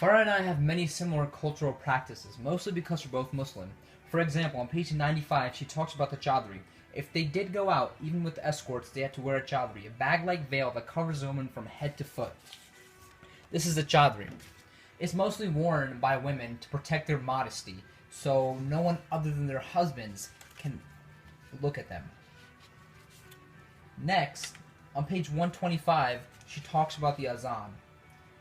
Farah and I have many similar cultural practices, mostly because we're both Muslim. For example, on page 95, she talks about the chadri. If they did go out, even with escorts, they had to wear a chadri, a bag-like veil that covers a woman from head to foot. This is a chadri. It's mostly worn by women to protect their modesty, so no one other than their husbands can look at them. Next, on page 125, she talks about the azan.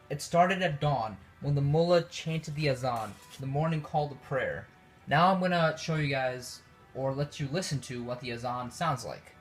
It started at dawn when the mullah chanted the azan, the morning call to prayer. Now I'm going to show you guys, or let you listen to, what the azan sounds like.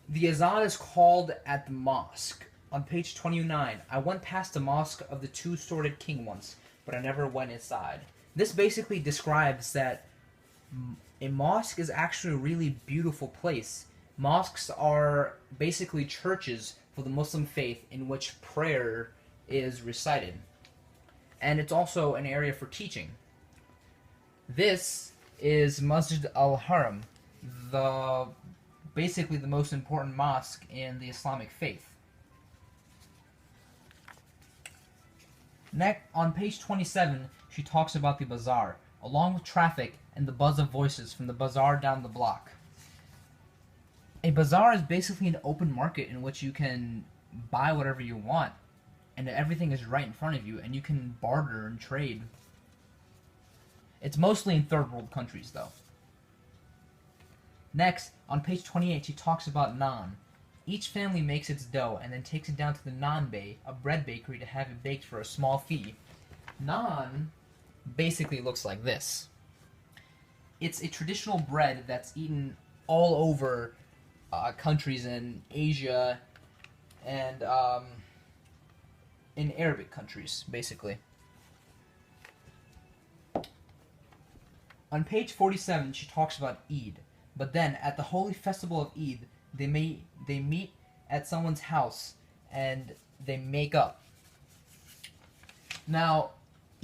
The azan is called at the mosque. On page 29, I went past the mosque of the two-sworded king once, but I never went inside. This basically describes that a mosque is actually a really beautiful place. Mosques are basically churches for the Muslim faith in which prayer is recited. And it's also an area for teaching. This is Masjid al-Haram, basically the most important mosque in the Islamic faith. Next, on page 27, she talks about the bazaar, along with traffic and the buzz of voices from the bazaar down the block. A bazaar is basically an open market in which you can buy whatever you want, and everything is right in front of you, and you can barter and trade. It's mostly in third world countries, though. Next, on page 28, she talks about naan. Each family makes its dough and then takes it down to the naan bay, a bread bakery, to have it baked for a small fee. Naan basically looks like this. It's a traditional bread that's eaten all over countries in Asia and in Arabic countries, basically. On page 47, she talks about Eid. But then, at the holy festival of Eid, they meet at someone's house and they make up. Now,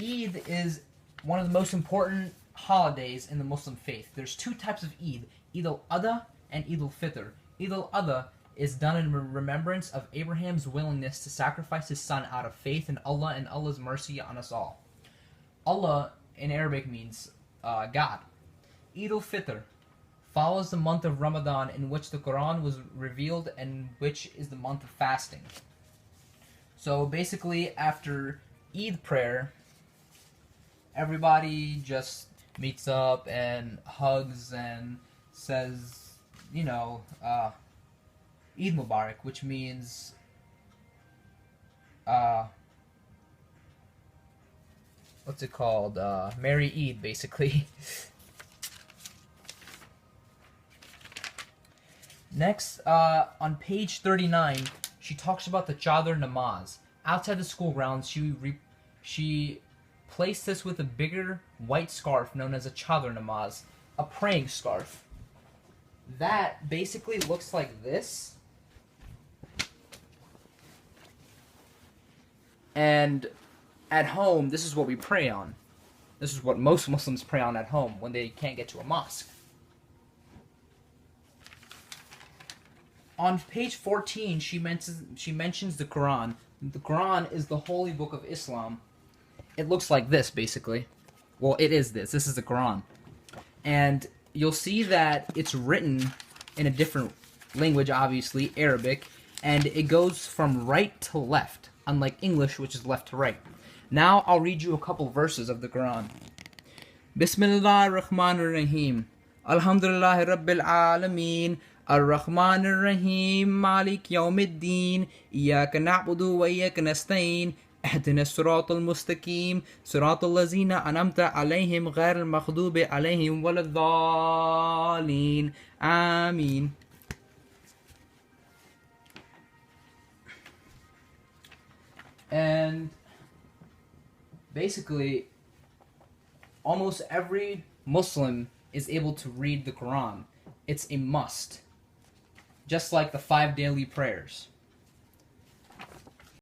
Eid is one of the most important holidays in the Muslim faith. There's two types of Eid, Eid al-Adha and Eid al-Fitr. Eid al-Adha is done in remembrance of Abraham's willingness to sacrifice his son out of faith in Allah and Allah's mercy on us all. Allah in Arabic means God. Eid al-Fitr follows the month of Ramadan, in which the Quran was revealed and which is the month of fasting. So basically, after Eid prayer, everybody just meets up and hugs and says, Eid Mubarak, which means what's it called? Merry Eid, basically. Next, on page 39, she talks about the Chadar Namaz. Outside the school grounds, she placed this with a bigger white scarf known as a Chadar Namaz, a praying scarf. That basically looks like this. And at home, this is what we pray on. This is what most Muslims pray on at home when they can't get to a mosque. On page 14, she mentions the Quran. The Quran is the holy book of Islam. It looks like this, basically. Well, it is this. This is the Quran. And you'll see that it's written in a different language, obviously, Arabic, and it goes from right to left, unlike English, which is left to right. Now, I'll read you a couple verses of the Quran. Bismillah ar-Rahman ar-Rahim. Alhamdulillah Rabbil Alameen. الرحمن الرحيم مالك يوم الدين إياك نعبد وإياك نستعين اهدنا الصراط المستقيم صراط الذين أنعمت عليهم غير المغضوب عليهم ولا الضالين آمين. And basically almost every Muslim is able to read the Quran. It's a must. Just like the 5 daily prayers.